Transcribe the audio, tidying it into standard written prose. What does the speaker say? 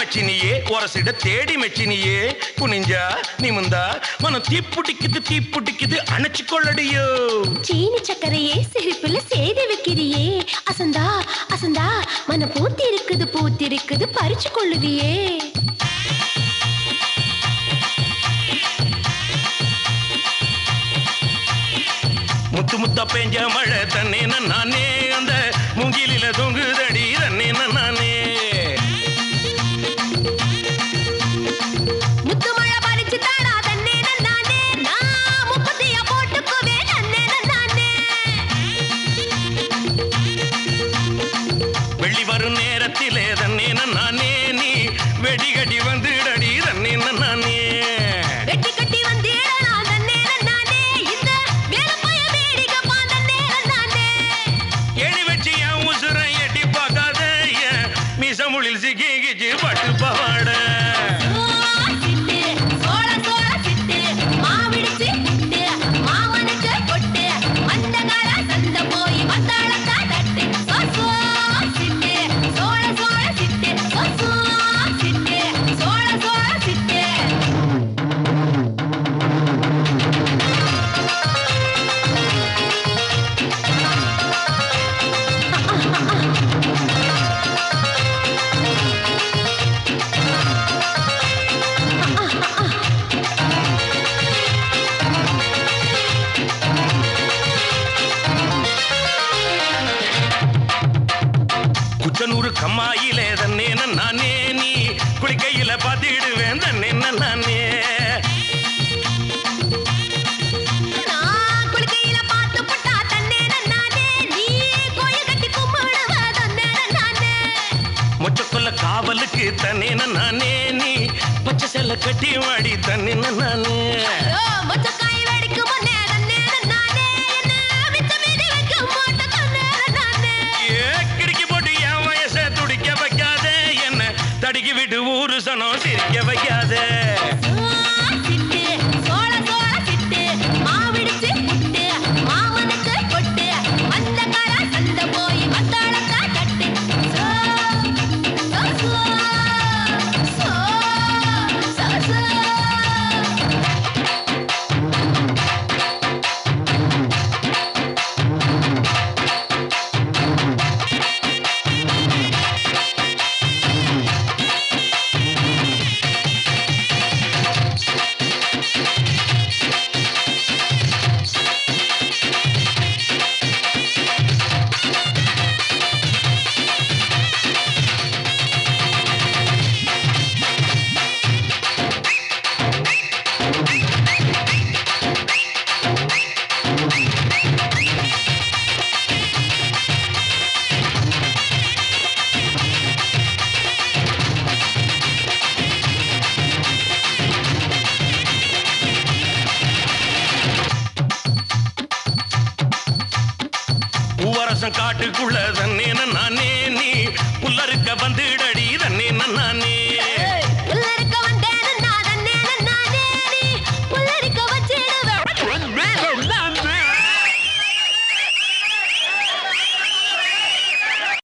நச்சினியே ஒரசிட தேடி மெச்சினியே குனிஞ்சா நிமிந்தா மனம் தீப்புட்டிக்குது அணைச்சு கொள்ளடியோ சீனி சக்கரையே சிரிப்புல செய்து வைக்கிறியே அசந்தா அசந்தா மனம் பூத்திருக்குது பறிச்சு கொள்ளுவியே முத்து முத்தா பெஞ்ச மழை தன்னே நானே அந்த மூங்கிலில தொங்குதடி தன்னே நானே முத்து மழை பறிச்சு தாடா தன்னே நானே நான் முப்பத்தியா போட்டுக்குவே தன்னே நானே வெள்ளி வரும் நேரத்திலே தன்னே நானே நீ வெடிகடி வந்துடடி தன்னே நானே வெட்டி கட்டி வந்தேடா தன்னே நானே இந்த வேலப்பைய வேடிக்கை தன்னே நானே எடி வச்சு என் உசுரை எட்டி பார்க்காத என் மீசமுளில் சிக்கிச்சு பட்டு பாவாட குச்சனூரு கம்மாயிலே தன்னே நானே நீ குளிக்கையில பாத்திடுவேன் தன்னே நானே குளிக்கையில பார்த்து போட்டா தன்னே நானே நீ கோயில் கட்டி கும்பிடுவ தன்னே நானே மொச்சக்குள்ள காவலுக்கு தன்னே நானே நீ பச்சை செல்ல கட்டி வாடி தன்னே நானே மொச்சக்காய் வெடிக்கும் முன்னே தன்னே நானே என்ன விச்ச மீதி வைக்கும் போட்ட தன்னே நானே கிடுக்கி போட்டு என் வயசை துடிக்க வைக்காத என்ன தடுக்கி விட்டு ஊரு சனம் சிரிக்க வைக்காத சிட்டு சோள சோள சிட்டு மாவிடிச்சு புட்டு மாமனுக்கு பொட்டு அந்த கார சந்த போய் மத்தாளக்கா கட்டு சோ சோ சோ சோ சோ பூவரசம் காட்டுக்குள்ள தன்னே நானே நீ புல்லறுக்க வந்து